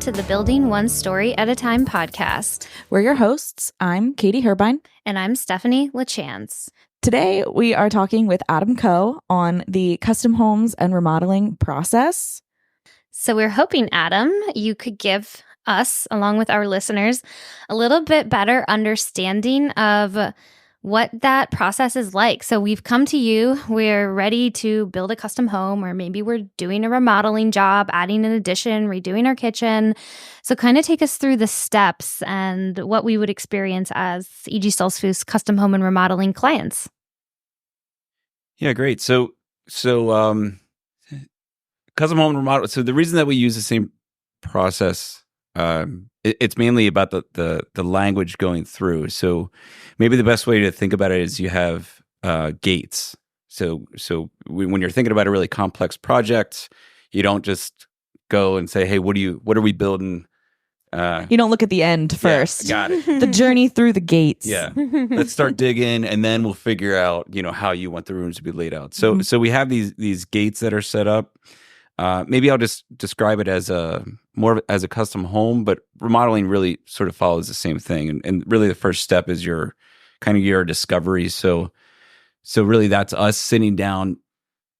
to the Building One Story at a Time podcast. We're your hosts. I'm Katie Herbine. And I'm Stephanie LaChance. Today, we are talking with Adam Coe on the custom homes and remodeling process. So we're hoping, Adam, you could give us, along with our listeners, a little bit better understanding of what that process is like. So we've come to you, we're ready to build a custom home, or maybe we're doing a remodeling job, adding an addition, redoing our kitchen. So kind of take us through the steps and what we would experience as E.G. Stoltzfus custom home and remodeling clients. Yeah, great. So custom home remodel. So the reason that we use the same process, it's mainly about the language going through. So maybe the best way to think about it is you have gates. So when you're thinking about a really complex project, you don't just go and say, "Hey, what are we building?" You don't look at the end first. Yeah, got it. The journey through the gates. Yeah. Let's start digging, and then we'll figure out, how you want the rooms to be laid out. So we have these gates that are set up. Maybe I'll just describe it as more as a custom home, but remodeling really sort of follows the same thing. And really the first step is your discovery. So really that's us sitting down,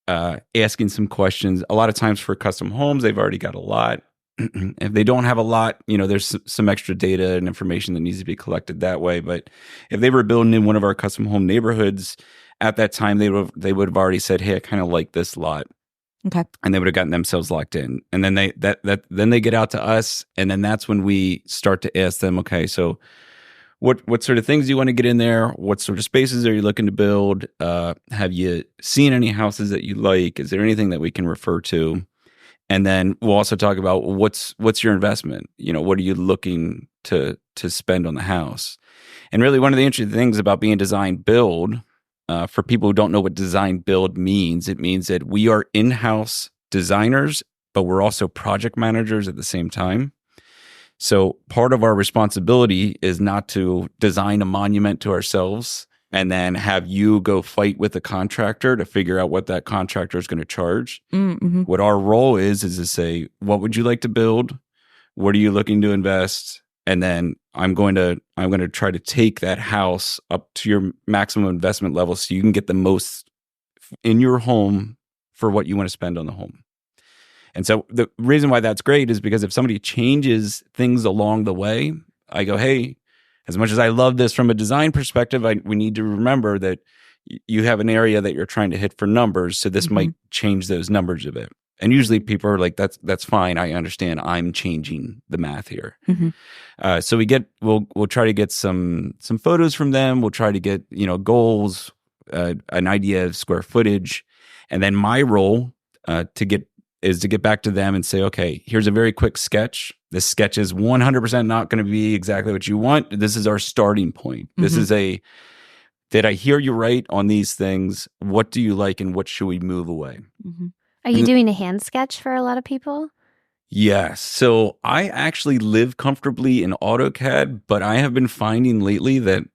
asking some questions. A lot of times for custom homes, they've already got a lot. If they don't have a lot, there's some extra data and information that needs to be collected that way. But if they were building in one of our custom home neighborhoods, at that time they would have already said, "Hey, I kind of like this lot." Okay. And they would have gotten themselves locked in. And then they get out to us, and then that's when we start to ask them, okay, so what sort of things do you want to get in there? What sort of spaces are you looking to build? Have you seen any houses that you like? Is there anything that we can refer to? And then we'll also talk about what's your investment? What are you looking to spend on the house? And really one of the interesting things about being design build, for people who don't know what design build means, it means that we are in-house designers, but we're also project managers at the same time. So part of our responsibility is not to design a monument to ourselves and then have you go fight with a contractor to figure out what that contractor is going to charge. Mm-hmm. What our role is to say, what would you like to build? What are you looking to invest? And then I'm going to try to take that house up to your maximum investment level so you can get the most in your home for what you want to spend on the home. And so the reason why that's great is because if somebody changes things along the way, I go, "Hey, as much as I love this from a design perspective, we need to remember that you have an area that you're trying to hit for numbers, so this might change those numbers a bit." And usually people are like, that's fine. I understand. I'm changing the math here. Mm-hmm. So we'll try to get some photos from them. We'll try to get, goals, an idea of square footage. And then my role to get back to them and say, okay, here's a very quick sketch. This sketch is 100% not going to be exactly what you want. This is our starting point. This is did I hear you right on these things? What do you like and what should we move away? Mm-hmm. Are you doing a hand sketch for a lot of people? Yes. So I actually live comfortably in AutoCAD, but I have been finding lately that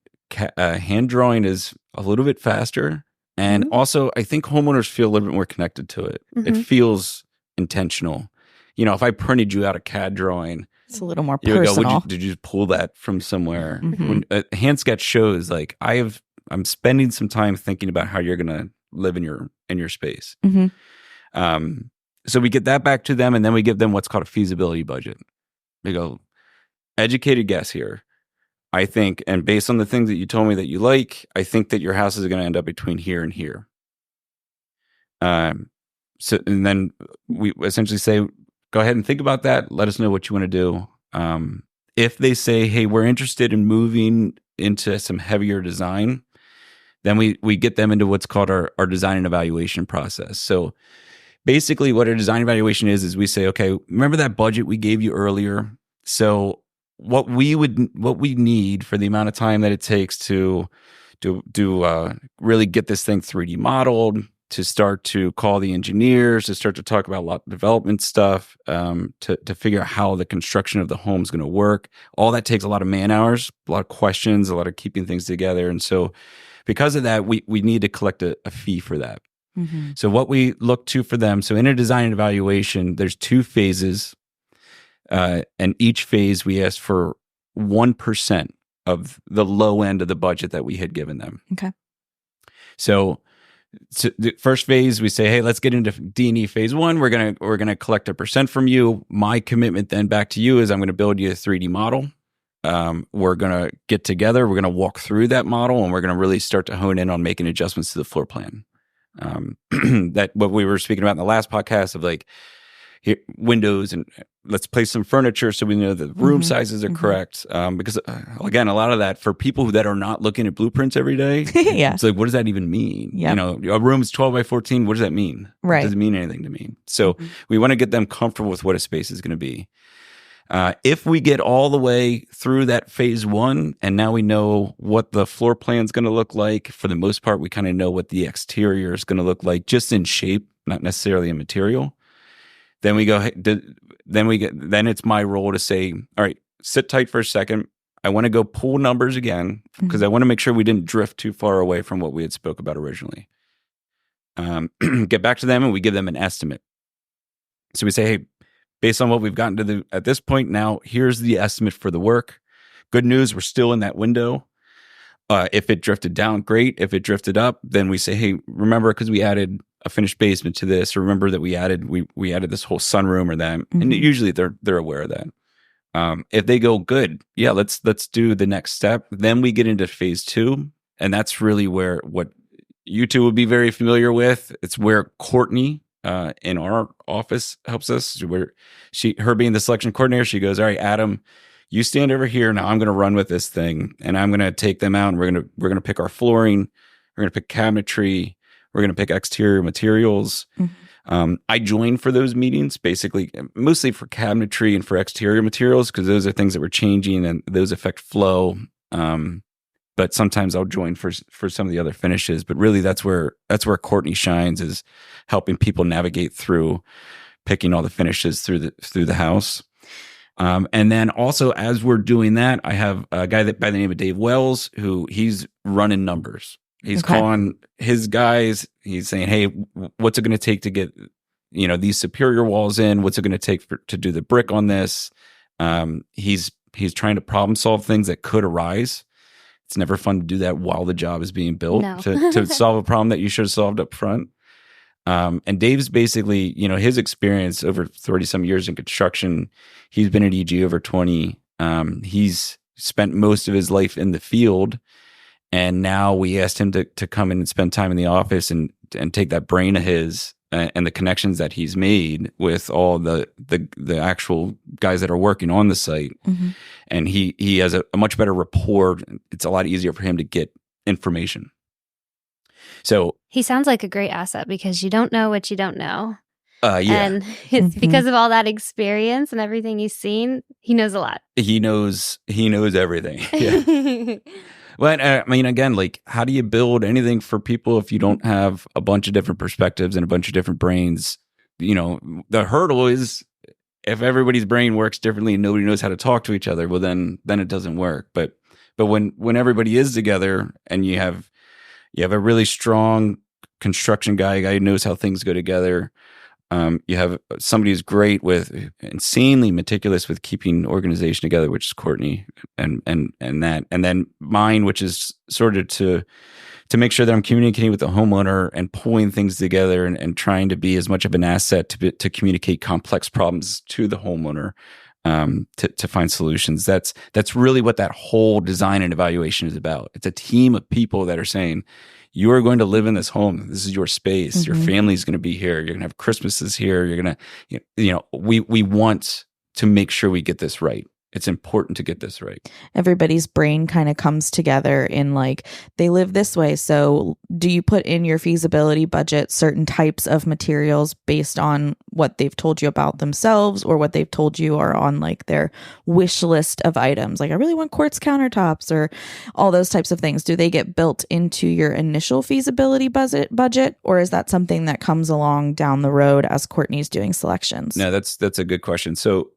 hand drawing is a little bit faster. And also, I think homeowners feel a little bit more connected to it. It feels intentional. If I printed you out a CAD drawing, it's a little more you would personal. go, did you pull that from somewhere? When a hand sketch shows, like I'm spending some time thinking about how you're going to live in your space. Mm-hmm. So we get that back to them, and then we give them what's called a feasibility budget. They go, educated guess here. I think, and based on the things that you told me that you like, I think that your house is going to end up between here and here. So, and then we essentially say, go ahead and think about that. Let us know what you want to do. If they say, "Hey, we're interested in moving into some heavier design," then we get them into what's called our design and evaluation process. So basically what a design evaluation is we say, okay, remember that budget we gave you earlier? So what we need for the amount of time that it takes to really get this thing 3D modeled, to start to call the engineers, to start to talk about a lot of development stuff, to figure out how the construction of the home is going to work. All that takes a lot of man hours, a lot of questions, a lot of keeping things together. And so because of that, we need to collect a fee for that. So what we look to for them, so in a design and evaluation, there's two phases. And each phase we asked for 1% of the low end of the budget that we had given them. Okay. So the first phase, we say, hey, let's get into D&E phase 1. We're gonna collect a percent from you. My commitment then back to you is I'm going to build you a 3D model. We're going to get together. We're going to walk through that model, and we're going to really start to hone in on making adjustments to the floor plan. That what we were speaking about in the last podcast of like windows, and let's place some furniture so we know the room sizes are correct. Because again, a lot of that for people that are not looking at blueprints every day, Yeah. it's like, what does that even mean? Yep. A room is 12 by 14. What does that mean? Right. It doesn't mean anything to me. So we want to get them comfortable with what a space is going to be. If we get all the way through that phase 1, and now we know what the floor plan is going to look like, for the most part, we kind of know what the exterior is going to look like, just in shape, not necessarily in material. Then we go. Then it's my role to say, all right, sit tight for a second. I want to go pull numbers again because I want to make sure we didn't drift too far away from what we had spoke about originally. Get back to them and we give them an estimate. So we say, hey, based on what we've gotten to at this point now, here's the estimate for the work. Good news, we're still in that window. If it drifted down, great. If it drifted up, then we say, hey, remember, because we added a finished basement to this, or remember that we added this whole sunroom or that. And usually they're aware of that. If they go, good, yeah, let's do the next step. Then we get into phase 2, and that's really where what you two would be very familiar with. It's where Courtney in our office helps us. Where her being the selection coordinator, she goes, all right, Adam, you stand over here. Now I'm going to run with this thing, and I'm going to take them out, and we're going to pick our flooring. We're going to pick cabinetry. We're going to pick exterior materials. I join for those meetings, basically, mostly for cabinetry and for exterior materials, because those are things that we're changing and those affect flow. But sometimes I'll join for some of the other finishes. But really, that's where Courtney shines, is helping people navigate through picking all the finishes through the house. And then also, as we're doing that, I have a guy by the name of Dave Wells, who he's running numbers. He's calling his guys. He's saying, hey, what's it going to take to get, these superior walls in? What's it going to take to do the brick on this? He's trying to problem solve things that could arise. It's never fun to do that while the job is being built, to solve a problem that you should have solved up front. And Dave's basically, his experience over 30 some years in construction, he's been at EG over 20. He's spent most of his life in the field. And now we asked him to come in and spend time in the office and take that brain of his and the connections that he's made with all the actual guys that are working on the site. And he has a much better rapport. It's a lot easier for him to get information. So he sounds like a great asset, because you don't know what you don't know. Yeah. And it's because of all that experience and everything he's seen, he knows a lot. He knows everything. Yeah. Well, I mean, again, like, how do you build anything for people if you don't have a bunch of different perspectives and a bunch of different brains? The hurdle is if everybody's brain works differently and nobody knows how to talk to each other, well, then it doesn't work. But when everybody is together and you have a really strong construction guy who knows how things go together. You have somebody who's great with insanely meticulous with keeping organization together, which is Courtney, and that, and then mine, which is sort of to make sure that I'm communicating with the homeowner and pulling things together and trying to be as much of an asset to communicate complex problems to the homeowner, to find solutions. That's really what that whole design and evaluation is about. It's a team of people that are saying, you are going to live in this home. This is your space. Your family's going to be here. You're going to have Christmases here. You're going to, we want to make sure we get this right. It's important to get this right. Everybody's brain kind of comes together in like, they live this way. So do you put in your feasibility budget certain types of materials based on what they've told you about themselves, or what they've told you are on like their wish list of items? Like, I really want quartz countertops, or all those types of things. Do they get built into your initial feasibility budget, or is that something that comes along down the road as Courtney's doing selections? No, that's a good question. So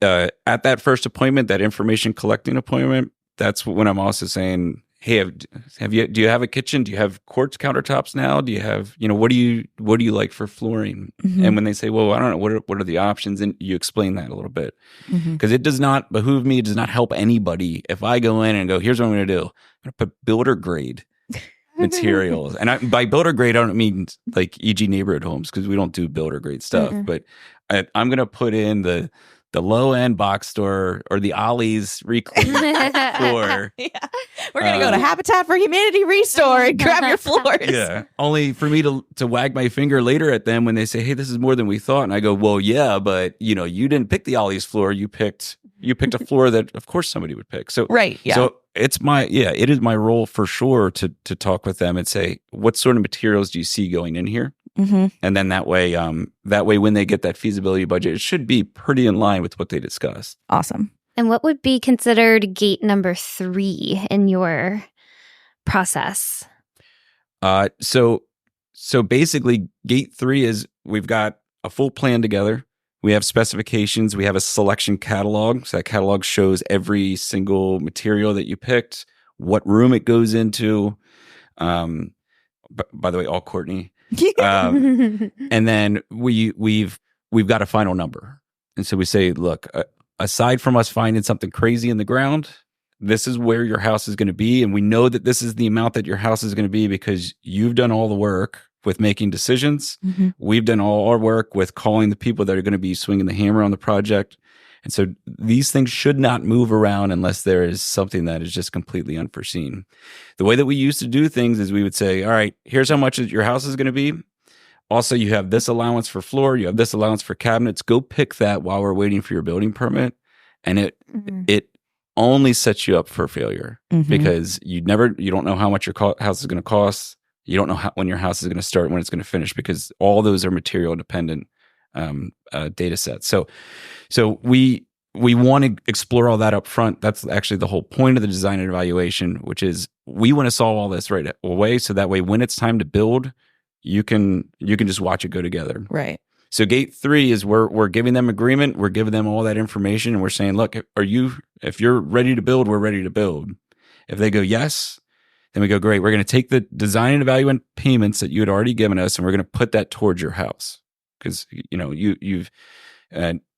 at that first appointment, that information collecting appointment, that's when I'm also saying, hey, do you have a kitchen? Do you have quartz countertops now? Do you have, what do you like for flooring? Mm-hmm. And when they say, well, I don't know, what are the options? And you explain that a little bit, Mm-hmm. because it does not behoove me. It does not help anybody if I go in and go, here's what I'm going to do. I'm going to put builder grade materials. And by builder grade, I don't mean like e.g. neighborhood homes, because we don't do builder grade stuff. Mm-mm. But I'm going to put in the low end box store or the Ollie's reclaim floor. Yeah. We're going to go to Habitat for Humanity Restore and grab your floors. Yeah. Only for me to wag my finger later at them when they say, hey, this is more than we thought. And I go, well, yeah, but you didn't pick the Ollie's floor. You picked a floor that of course somebody would pick. So, right. Yeah. So it is my role for sure to talk with them and say, what sort of materials do you see going in here? Mm-hmm. And then that way when they get that feasibility budget, it should be pretty in line with what they discussed. Awesome. And what would be considered gate number 3 in your process? So basically, gate 3 is we've got a full plan together. We have specifications. We have a selection catalog. So that catalog shows every single material that you picked, what room it goes into. By the way, all Courtney. And then we've got a final number. And so we say, look, aside from us finding something crazy in the ground, this is where your house is going to be. And we know that this is the amount that your house is going to be because you've done all the work with making decisions. Mm-hmm. We've done all our work with calling the people that are going to be swinging the hammer on the project. And so these things should not move around unless there is something that is just completely unforeseen. The way that we used to do things is we would say, all right, here's how much your house is going to be. Also, you have this allowance for floor. You have this allowance for cabinets. Go pick that while we're waiting for your building permit. And it only sets you up for failure because you don't know how much your house is going to cost. You don't know when your house is going to start, when it's going to finish, because all those are material dependent data sets. So we want to explore all that up front. That's actually the whole point of the design and evaluation, which is we want to solve all this right away. So that way, when it's time to build, you can just watch it go together. Right. So gate 3 is we're giving them agreement. We're giving them all that information, and we're saying, look, if you're ready to build, we're ready to build. If they go yes, then we go, great. We're going to take the design and evaluation payments that you had already given us, and we're going to put that towards your house. Because you've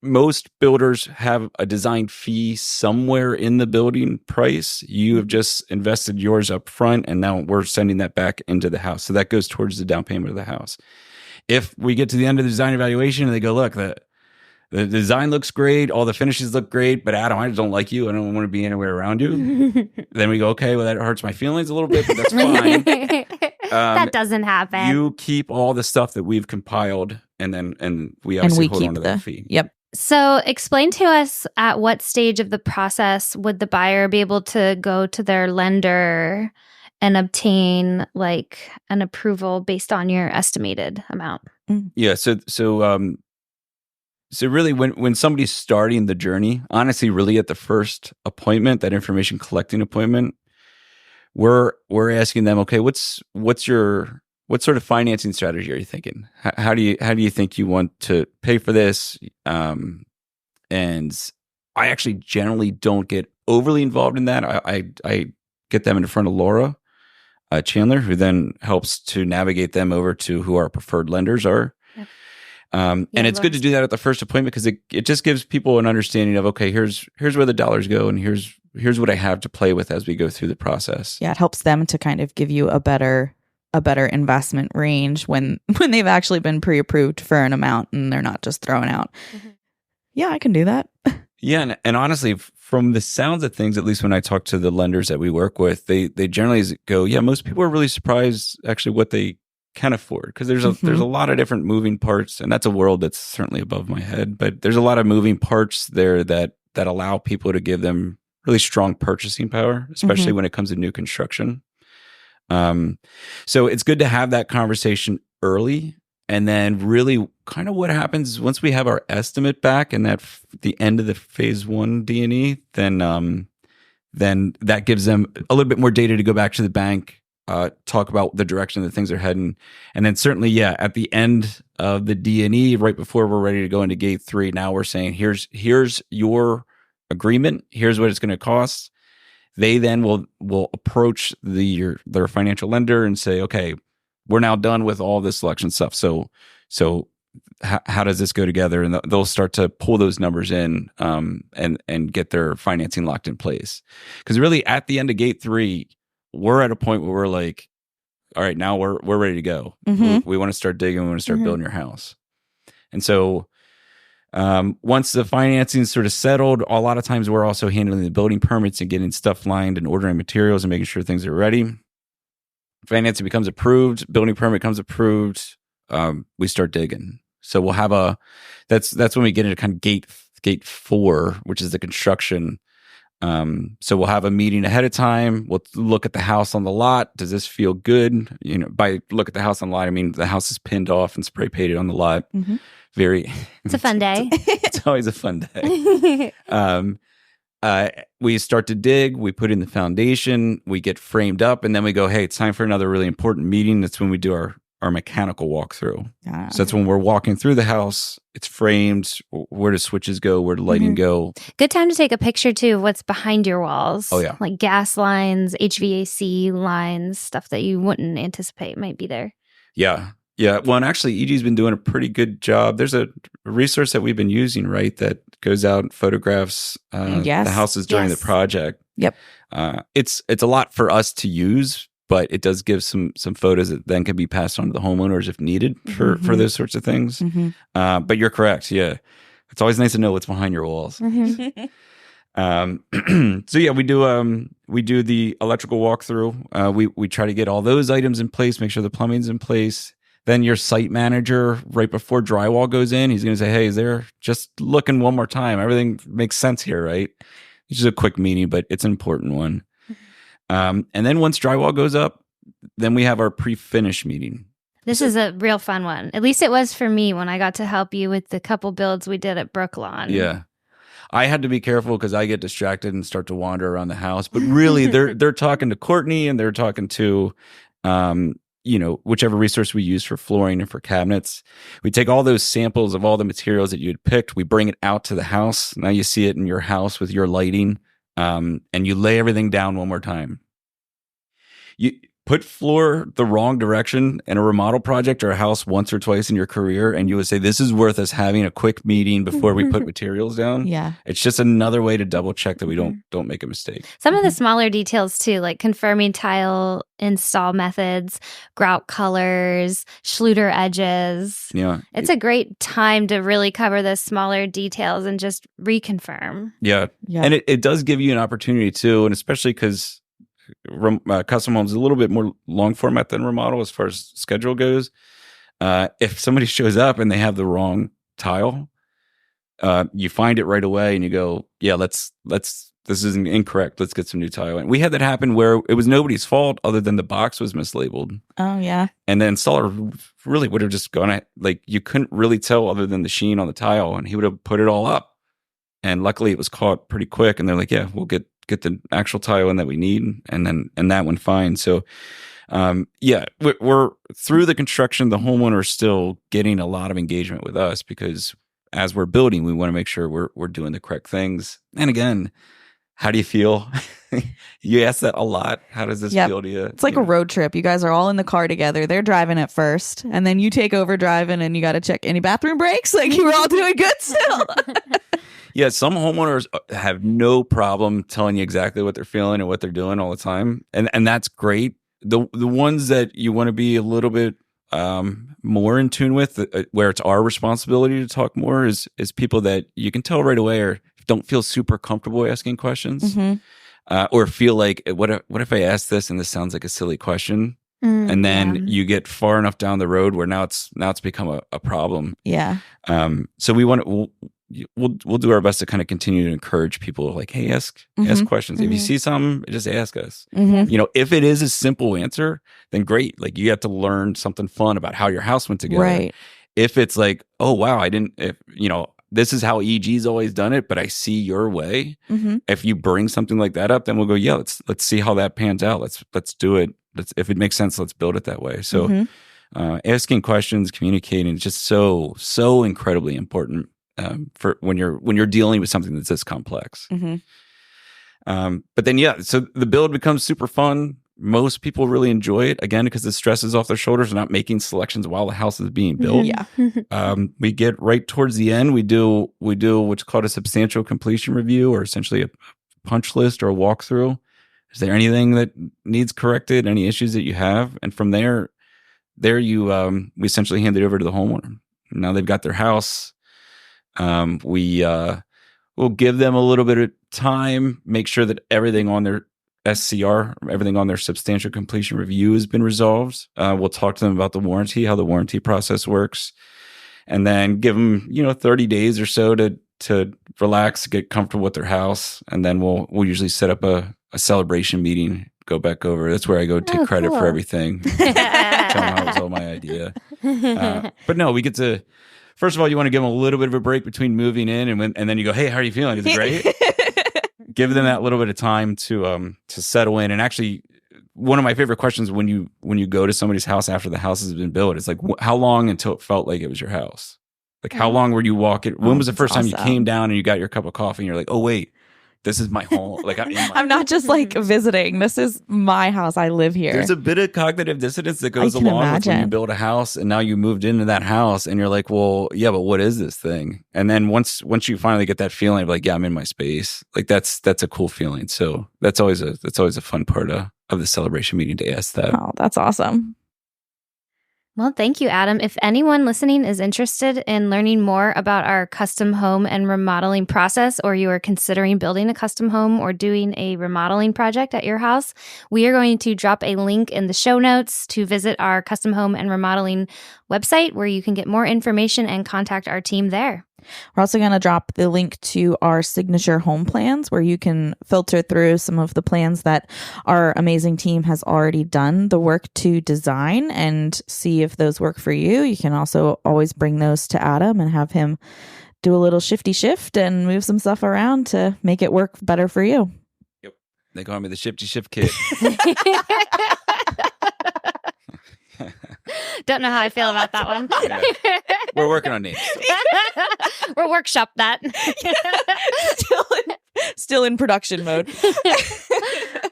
most builders have a design fee somewhere in the building price. You have just invested yours up front, and now we're sending that back into the house. So that goes towards the down payment of the house. If we get to the end of the design evaluation and they go, look, the design looks great, all the finishes look great, but Adam, I just don't like you. I don't want to be anywhere around you. Then we go, okay, well, that hurts my feelings a little bit, but that's fine. That doesn't happen. You keep all the stuff that we've compiled, and we obviously hold on to that fee. Yep. So explain to us, at what stage of the process would the buyer be able to go to their lender and obtain like an approval based on your estimated amount? Yeah. So really, when somebody's starting the journey, honestly, really at the first appointment, that information collecting appointment, we're asking them, okay, what sort of financing strategy are you thinking? How do you think you want to pay for this? And I actually generally don't get overly involved in that. I get them in front of Laura Chandler, who then helps to navigate them over to who our preferred lenders are. Yep. And it's good to do that at the first appointment, because it just gives people an understanding of, okay, here's where the dollars go, and here's what I have to play with as we go through the process. Yeah, it helps them to kind of give you a better investment range when they've actually been pre-approved for an amount and they're not just throwing out. Yeah, I can do that. Yeah, and honestly, from the sounds of things, at least when I talk to the lenders that we work with, they generally go, yeah, most people are really surprised actually what they can afford, because there's a lot of different moving parts, and that's a world that's certainly above my head. But there's a lot of moving parts there that allow people to give them really strong purchasing power, especially when it comes to new construction. So it's good to have that conversation early. And then really kind of what happens once we have our estimate back and the end of the phase 1 D&E, then that gives them a little bit more data to go back to the bank, talk about the direction that things are heading. And then certainly, yeah, at the end of the D&E, right before we're ready to go into gate 3, now we're saying, here's your agreement. Here's what it's going to cost. They then will approach their financial lender and say, okay, we're now done with all this selection stuff. So how does this go together? And they'll start to pull those numbers in and get their financing locked in place. Because really, at the end of gate 3, we're at a point where we're like, all right, now we're ready to go. We want to start digging. We want to start building your house. And so once the financing is sort of settled, a lot of times we're also handling the building permits and getting stuff lined and ordering materials and making sure things are ready. Financing becomes approved, building permit becomes approved. We start digging. So we'll have that's when we get into kind of gate 4, which is the construction. So we'll have a meeting ahead of time. We'll look at the house on the lot. Does this feel good? By look at the house on the lot, I mean the house is pinned off and spray painted on the lot. It's a fun day. It's always a fun day. We start to dig, we put in the foundation, we get framed up, and then we go, hey, it's time for another really important meeting. That's when we do our mechanical walkthrough. So that's when we're walking through the house. It's framed. Where do switches go? Where do lighting go? Good time to take a picture too of what's behind your walls. Oh, yeah. Like gas lines, HVAC lines, stuff that you wouldn't anticipate might be there. Yeah. Well, and actually, EG's been doing a pretty good job. There's a resource that we've been using, right, that goes out and photographs the houses during the project. Yep. It's a lot for us to use, but it does give some photos that then can be passed on to the homeowners if needed for those sorts of things. But you're correct. Yeah. It's always nice to know what's behind your walls. So yeah, we do the electrical walkthrough. We try to get all those items in place, make sure the plumbing's in place. Then your site manager, right before drywall goes in, he's going to say, hey, is there just looking one more time? Everything makes sense here, right? It's just a quick meeting, but it's an important one. And then once drywall goes up, then we have our pre-finish meeting. This is a real fun one. At least it was for me when I got to help you with the couple builds we did at Brooklawn. Yeah. I had to be careful because I get distracted and start to wander around the house. But really, they're talking to Courtney and they're talking to whichever resource we use for flooring and for cabinets. We take all those samples of all the materials that you had picked. We bring it out to the house. Now you see it in your house with your lighting, and you lay everything down one more time. You put floor the wrong direction in a remodel project or a house once or twice in your career, and you would say, this is worth us having a quick meeting before we put materials down. Yeah. It's just another way to double check that we don't make a mistake. Some of the smaller details too, like confirming tile install methods, grout colors, Schluter edges. Yeah. It's a great time to really cover the smaller details and just reconfirm. Yeah. And it does give you an opportunity too, and especially because Custom Homes is a little bit more long format than remodel as far as schedule goes. If somebody shows up and they have the wrong tile, you find it right away and you go, yeah, let's this is incorrect. Let's get some new tile. And we had that happen where it was nobody's fault other than the box was mislabeled. Oh yeah. And the installer really would have just gone at, like, you couldn't really tell other than the sheen on the tile, and he would have put it all up. And luckily it was caught pretty quick, and they're like, yeah, we'll get the actual tile in that we need, and that went fine. So we're through the construction, the homeowner is still getting a lot of engagement with us because as we're building, we want to make sure we're doing the correct things. And again, how do you feel? You ask that a lot. How does this feel to you? It's like a road trip. You guys are all in the car together. They're driving at first, and then you take over driving, and you got to check any bathroom breaks. Like, you were all doing good still. Yeah, some homeowners have no problem telling you exactly what they're feeling and what they're doing all the time, and that's great. The ones that you want to be a little bit more in tune with, where it's our responsibility to talk more, is people that you can tell right away or don't feel super comfortable asking questions, or feel like, what if I ask this and this sounds like a silly question, and then you get far enough down the road where now it's become a problem. Yeah. So we'll do our best to kind of continue to encourage people, like, hey, ask questions. If you see something, just ask us. If it is a simple answer, then great. Like, you have to learn something fun about how your house went together. Right. If it's like, oh wow, this is how EG's always done it, but I see your way. If you bring something like that up, then we'll go, yeah, let's see how that pans out. Let's do it. If it makes sense, let's build it that way. So asking questions, communicating is just so incredibly important for when you're dealing with something that's this complex. But then, yeah, so the build becomes super fun. Most people really enjoy it, again, because the stress is off their shoulders. They're not making selections while the house is being built. Yeah. We get right towards the end. We do what's called a substantial completion review, or essentially a punch list or a walkthrough. Is there anything that needs corrected? Any issues that you have? And from there you we essentially hand it over to the homeowner. Now they've got their house. We'll give them a little bit of time, make sure that everything on their SCR, everything on their substantial completion review has been resolved. We'll talk to them about the warranty, how the warranty process works, and then give them 30 days or so to relax, get comfortable with their house, and then we'll usually set up a celebration meeting, go back over. That's where I go take credit for everything. Tell them how it was all my idea. But no, we get to, first of all, you want to give them a little bit of a break between moving in and then you go, hey, how are you feeling? Is it great? Give them that little bit of time to settle in. And actually, one of my favorite questions when you go to somebody's house after the house has been built, it's like, how long until it felt like it was your house? Like, how long were you walking? When was the first time you came down and you got your cup of coffee and you're like, oh, wait, this is my home. Like, I'm not just like visiting. This is my house. I live here. There's a bit of cognitive dissonance that goes along with when you build a house and now you moved into that house and you're like, well, yeah, but what is this thing? And then once you finally get that feeling of like, yeah, I'm in my space. Like that's a cool feeling. So that's always a fun part of the celebration meeting to ask that. Oh, that's awesome. Well, thank you, Adam. If anyone listening is interested in learning more about our custom home and remodeling process, or you are considering building a custom home or doing a remodeling project at your house, we are going to drop a link in the show notes to visit our custom home and remodeling website where you can get more information and contact our team there. We're also going to drop the link to our signature home plans where you can filter through some of the plans that our amazing team has already done the work to design and see if those work for you. You can also always bring those to Adam and have him do a little shifty shift and move some stuff around to make it work better for you. Yep. They call me the shifty shift kid. Don't know how I feel about that one. Yeah. We're working on names. We'll workshop that. Still in production mode.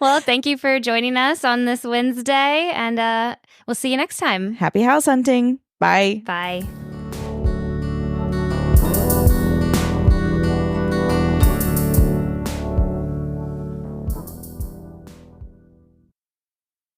Well, thank you for joining us on this Wednesday, and we'll see you next time. Happy house hunting. Bye. Bye.